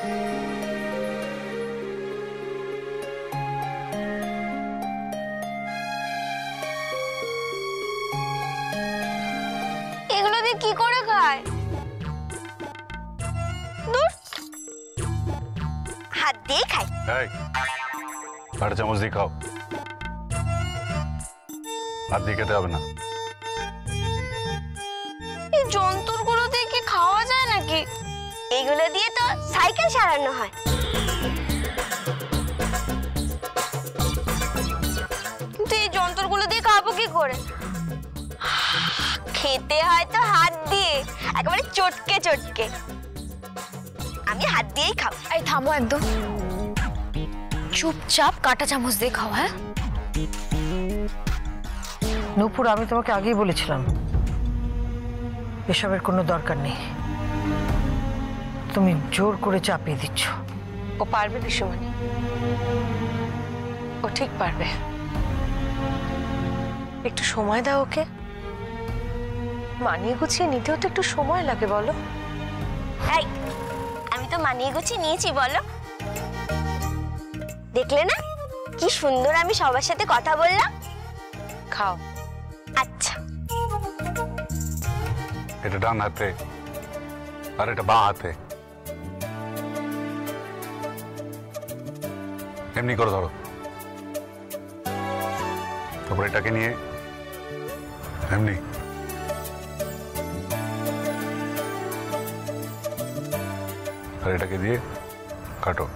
এগুলো দিয়ে কি করে খায়? হাত দিয়ে খায়। কাঁটা চামচ দিয়ে খাও, হাত দিয়ে খেতে হবে না। এই যন্ত্রগুলো দিয়ে কি খাওয়া যায় নাকি? এগুলো দিয়ে তো সাইকেল সারানো হয়। কিন্তু এই যন্ত্রগুলো দিয়ে খাবো কি করে? খেতে হয় তো হাত দিয়ে, একেবারে চটকে চটকে। আমি হাত দিয়েই খাবো। এই থামো একদম, চুপচাপ কাঁটা চামচ দিয়ে খাও। হ্যাঁ নূপুর, আমি তোমাকে আগেই বলেছিলাম এসবের কোনো দরকার নেই। তুমি জোর করে চাপিয়ে দিচ্ছ। ও পারবে পিসুমণি, ও ঠিক পারবে। একটু সময় দাও ওকে, মানিয়ে গুছিয়ে নিতেও তো একটু সময় লাগে বলো। আমি তো মানিয়ে গুছিয়ে নিয়েছি বলো। দেখলে না কি সুন্দর আমি সবার সাথে কথা বললাম। খাও। আচ্ছা, এটা ডান হাতে আর এটা বাঁ হাতে, এমনি করে ধরো, তারপর এটাকে নিয়ে এমনি, আর এটাকে দিয়ে কাটো।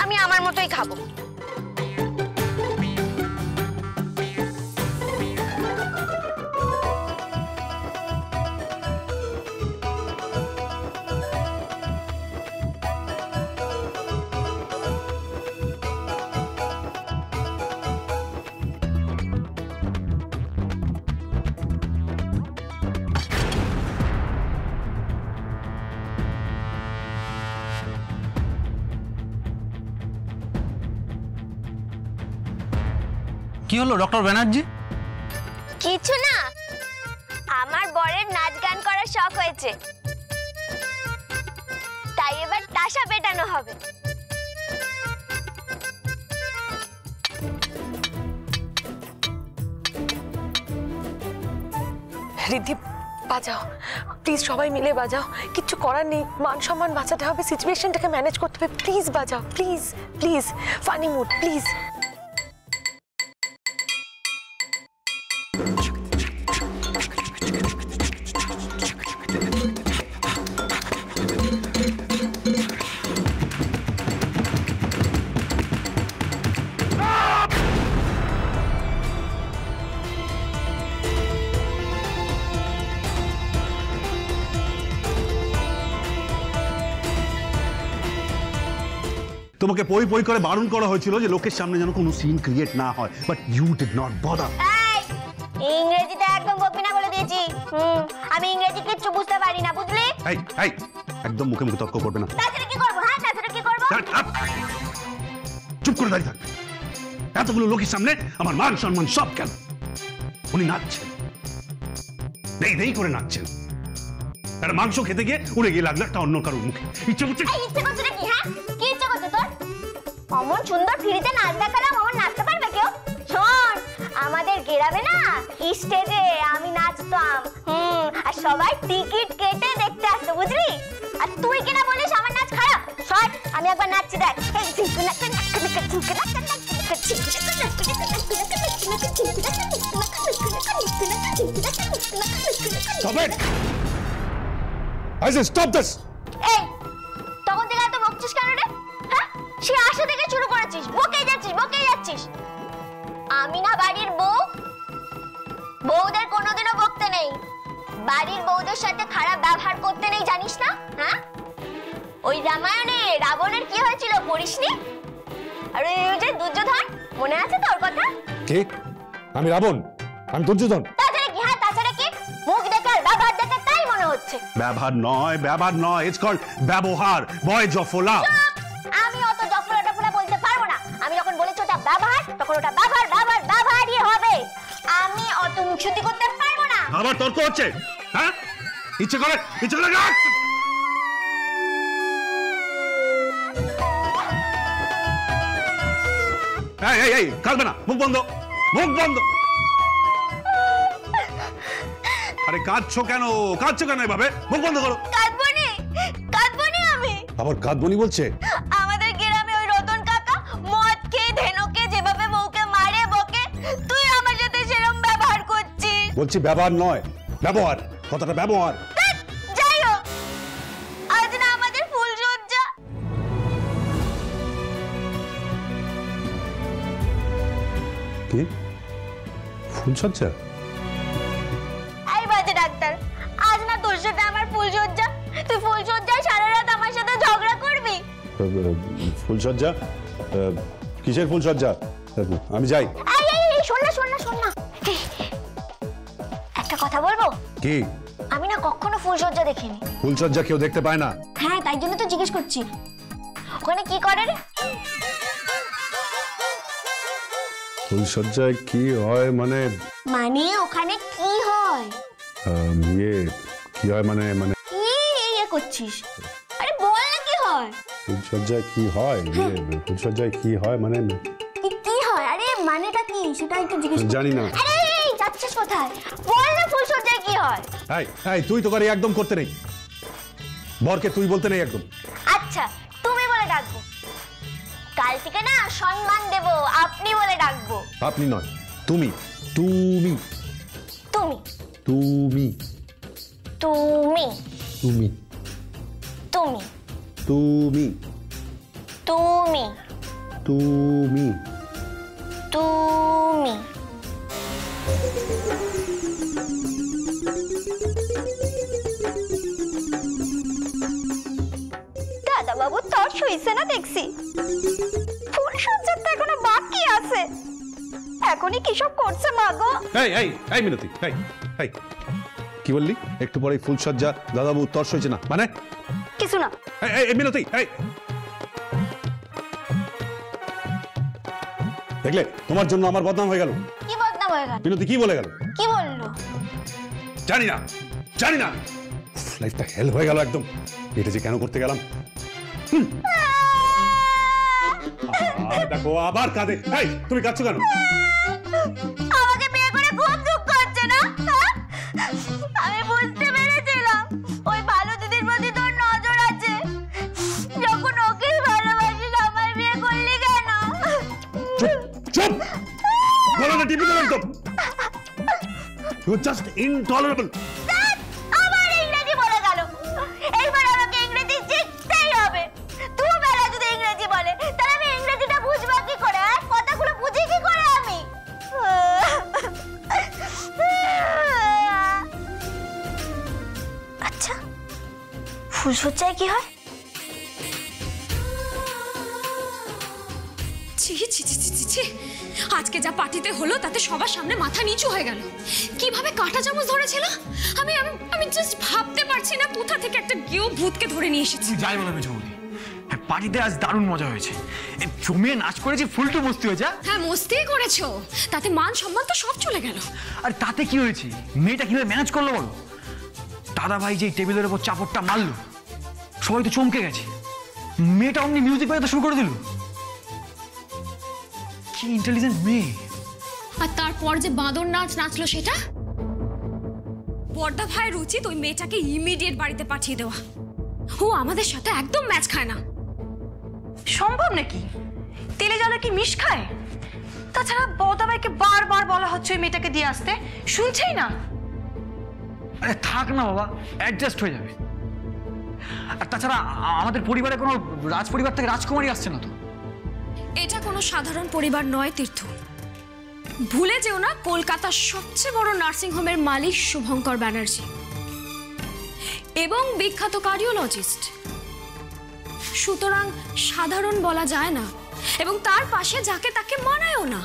আমি আমার মতোই খাবো। কি হলো ডক্টর ব্যানার্জি? কিছু না, আমার বরের নাচ গান করার শখ হয়েছে, তাই এবার তাসা পেটানো হবে। রিদ্ধি বাজাও প্লিজ, সবাই মিলে বাজাও, কিচ্ছু করার নেই, মান সম্মান বাঁচাতে হবে, সিচুয়েশনটাকে ম্যানেজ করতে হবে। প্লিজ বাজাও, please please, funny mood please. তোমাকে পই পই করে বারণ করা হয়েছিল যে লোকের সামনে যেন কোনো সিন ক্রিয়েট না হয়, but you did not bother. ইংরেজিতে একদম বকবি না বলে দিয়েছি। আমি ইংরেজি কিচ্ছু বুঝতে পারি না, বুঝলি? এই একদম মুখে মুখে তর্ক করবে না। তাছাড়া কি করবো? হ্যাঁ, তাছাড়া কি করবো? চুপ করে দাঁড়িয়ে থাকবে। এতগুলো লোকের সামনে আমার মান সম্মান সব কেন? উনি নাচছেন, দেই করে নাচছেন, একটা মাংস খেতে গিয়ে উড়ে গিয়ে লাগলো একটা অন্য কারোর মুখে। ইচ্ছে করছে নাকি? হ্যাঁ, কি ইচ্ছে করছে তোর? অমন সুন্দর ফ্রিতে নাচ দেখালাম, অমন নাচতে পারবে কেউ? শোন, আমাদের গ্রামে না স্টেজে আমি নাচতাম, আর সবাই টিকিট কেটে দেখতে আসতো, বুঝলি? আর তুই কিনা বলিস আমার নাচ খারাপ? শোন, আমি একবার নাচছি, দেখ। Stop it! I said stop this! এই, তখন থেকে এত বকছিস কেন রে? হ্যাঁ, সে আসা থেকে শুরু করেছিস, বকেই যাচ্ছিস। আমি না বাড়ির বউ, বউদের কোনোদিনও বকতে নেই, বাড়ির বউদের সাথে খারাপ ব্যবহার করতে নেই, জানিস না? হ্যাঁ, ওই রামায়ণে রাবণের কি হয়েছিল পড়িসনি? আর ওই যে দুর্যোধন, মনে আছে তোর কথা? কে? আমি রাবণ? আমি দুর্যোধন? তাছাড়া কি? মুখ দেখে আর ব্যবহার দেখে তাই মনে হচ্ছে। ব্যবহার নয়, ইটস কল্ড ব্যবহার। বয় জফলা। আমি অত জফলা টফলা বলতে পারবো না। আমি যখন বলেছি ওটা ব্যবহার, তখন ওটা ব্যবহারই হবে। আমি অত মুখশুদ্ধি করতে পারবো না। আবার তর্ক হচ্ছে? হ্যাঁ, ইচ্ছে করে রাখ। এই কাঁদবে না, মুখ বন্ধ। আরে কাঁদছো কেন এভাবে? মুখ বন্ধ করো। কাঁদবনি আমি। আবার কাঁদবনি বলছে? আমাদের গ্রামে ওই রতন কাকা মদ খেয়ে ধেনুকে যেভাবে বউকে মারে বকে, তুই আমার সাথে সেরকম ব্যবহার করছিস। বলছি ব্যবহার নয়, ব্যবহার, কথাটা ব্যবহার। যাই হোক, আজ না আমাদের ফুলসজ্জা। কি ফুলসজ্জা? এই বাজে ডাক্তার, আজ না তোর সাথে আমার ফুলসজ্জা। তুই ফুলসজ্জায় সারা রাত আমার সাথে ঝগড়া করবি। ফুলসজ্জা? কিসের ফুলসজ্জা? আমি যাই। এই শোন না একটা কথা বলবো? কি? আমি না কখনো ফুলসজ্জা দেখিনি। ফুলসজ্জা কেউ দেখতে পায় না? হ্যাঁ, তাই জন্য তো জিজ্ঞেস করছি। ওখানে কি করে রে? ফুলসজ্জায় কি হয় মানে? মানে ওখানে কি হয়? কি হয় মানে? কি করছিস? আরে বল না কি হয়? ফুলসজ্জায় কি হয়? ফুলসজ্জায় কি হয় মানে? কি হয়? আরে মানেটা কি সেটা একটু জিজ্ঞেস কর। জানি না। আরে যাচ্ছিস কোথায়? বল না ফুলসজ্জায় কি হয়? তুই তো করে একদম করতে নেই, বরকে তুই বলতে নেই একদম। আচ্ছা, তুমি বলে ডাকবো। কাল থেকে না সম্মান দেব, আপনি বলে ডাকবো। আপনি নয়, তুমি। তুমি তুমি তুমি তুমি তুমি তুমি তুমি তুমি তুমি তুমি দাদা বাবু তোর শুইছে না দেখছি। ফুলসজ্জার তো এখনো বাকি আছে। এখনই কি সব করছে মাগো? এই মিনতি, কি বললি? একটু পরে ফুলসজ্জা দাদাবু তর্স হয়েছে না মানে? কিছু না। এই মিনতি, দেখলে তোমার জন্য আমার বদনাম হয়ে গেল। কি বদনাম হয়ে গেল? মিনতি কি বলে গেল? কি বললো? জানি না লাইফটা হেল হয়ে গেল একদম। এটা যে কেন করতে গেলাম। দেখো আবার কাঁদে। তুমি কাঁদছো কেন? আমাকে বিয়ে করে খুব দুঃখ হচ্ছে না? আমি বুঝতে পেরেছিলাম ওই ভালো দিদির প্রতি তোর নজর আছে। যখন ওকেই ভালোবাসিস আমার বিয়ে করলি কেন? চুপ গলাটা টিপে দিলাম তো। You just intolerable. আবার ইংরেজি বলে গেল। এইবার আমাকে ইংরেজি শিখতেই হবে। তুই বেলা যদি ইংরেজি বলে তাহলে আমি ইংরেজিটা বুঝবো কি করে? কথাগুলো বুঝি কি করে আমি? আচ্ছা, ফুলসজ্জায় কি হয়? আজকে যা পার্টিতে হলো তাতে সবার সামনে মাথা নিচু হয়ে গেল। কিভাবে কাঁটা চামচ ধরেছিল আমি আমি আমি জাস্ট ভাবতে পারছি না কোথা থেকে একটা গেও ভূতকে ধরে নিয়ে এসেছি। যাই বলো মেজবৌদি, পার্টিতে আজ দারুণ মজা হয়েছে। জমিয়ে নাচ করেছি, ফুলটু মস্তি হয়েছে। হ্যাঁ, মস্তি করেছো, তাতে মান সম্মান তো সব চলে গেল। আর তাতে কি হয়েছে? মেয়েটা কিভাবে ম্যানেজ করলো বলো? দাদা ভাই যে টেবিলের উপর চাপড়টা মারলো, সবাই তো চমকে গেছে। মেয়েটা অমনি মিউজিক বাজাতে শুরু করে দিল। কি ইন্টেলিজেন্ট মেয়ে। আর তারপর যে বাঁদর নাচ নাচলো সেটা বড়দা ভাইয়ের উচিত ওই মেয়েটাকে ইমিডিয়েট বাড়িতে পাঠিয়ে দেওয়া। ও আমাদের সাথে একদম ম্যাচ খায় না। সম্ভব নাকি? তেলে জলে কি মিশ খায়? তাছাড়া বড়দাবাইকে বারবার বলা হচ্ছে ওই মেয়েটাকে দিয়ে আসতে, শুনছেই না। আরে থাক না বাবা, অ্যাডজাস্ট হয়ে যাবে। আর তাছাড়া আমাদের পরিবারে কোনো রাজ পরিবার থেকে রাজকুমারী আসছে না তো। এটা কোনো সাধারণ পরিবার নয় তীর্থ। ভুলে যেও না, কলকাতার সবচেয়ে বড় নার্সিং হোমের মালিক শুভঙ্কর ব্যানার্জি এবং বিখ্যাত কার্ডিওলজিস্ট। সুতরাং সাধারণ বলা যায় না, এবং তার পাশে যাকে তাকে মানায়ও না।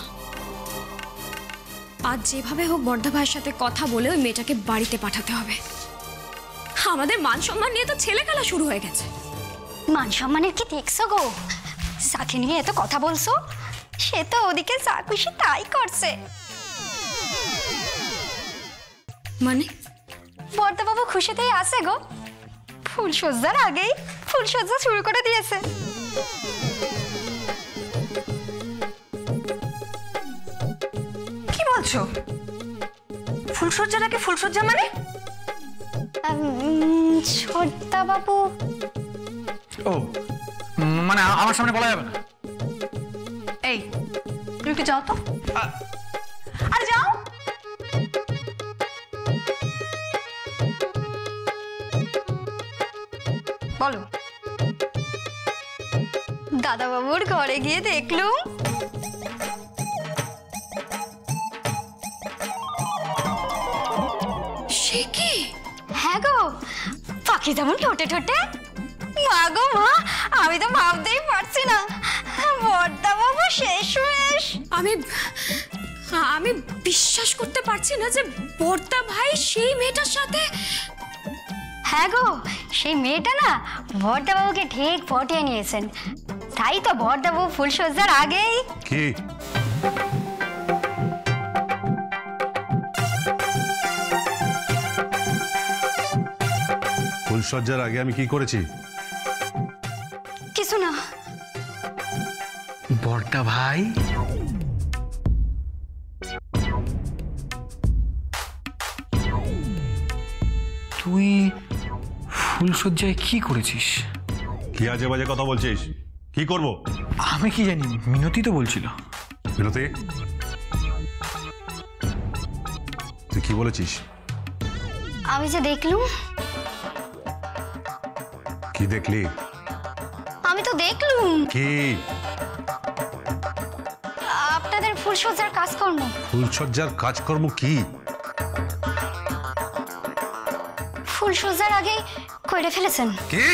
আজ যেভাবে হোক বড়দা ভাইয়ের সাথে কথা বলে ওই মেয়েটাকে বাড়িতে পাঠাতে হবে। আমাদের মান সম্মান নিয়ে তো ছেলে খেলা শুরু হয়ে গেছে। মান সম্মানের কি দেখছো গো? সাথে নিয়ে এত কথা বলছো, সে তো ওদিকে যা খুশি তাই করছে। মানে? বর্দা বাবু খুশিতেই আছে গো, ফুলসজ্জার আগেই ফুলসজ্জা শুরু করে দিয়েছে। কি বলছো? ফুলসজ্জার আগে ফুলসজ্জা মানে? ছোটদা বাবু ও মানে আমার সামনে বলা যাবে না? এই তুমি একটু যাও তো। আর যাও। বলো। দাদা বাবুর ঘরে গিয়ে দেখলুম সে কি? হ্যাঁ গো, পাখি যেমন ঠোঁটে ঠোঁটে, মা গো মা, আমি তো ভাবতেই পারছি না বর্দা বাবু শেষমেশ। আমি বিশ্বাস করতে পারছি না যে বর্দা ভাই সেই মেয়েটার সাথে। হ্যাঁ গো, সেই মেয়েটা না বর্দা বাবুকে ঠিক পটিয়ে নিয়েছেন, তাই তো বর্দা বাবু ফুলসজ্জার আগেই। কি ফুলসজ্জার আগে আমি কি করেছি? কিছু না। বর্দা ভাই তুই ফুলসজ্জায় কি করেছিস? কি আজে বাজে কথা বলছিস? কি করব? আমি কি জানি, মিনতি তো বলছিল। মিনতি, তুই কি বলেছিস? আমি যে দেখলুম। কি দেখলি? আমি তো দেখলুম কি? আপনাদের ফুলসজ্জার কাজকর্ম। ফুলসজ্জার কাজকর্ম কি? ফুলসজ্জার আগেই করে ফেলেছেন। কি?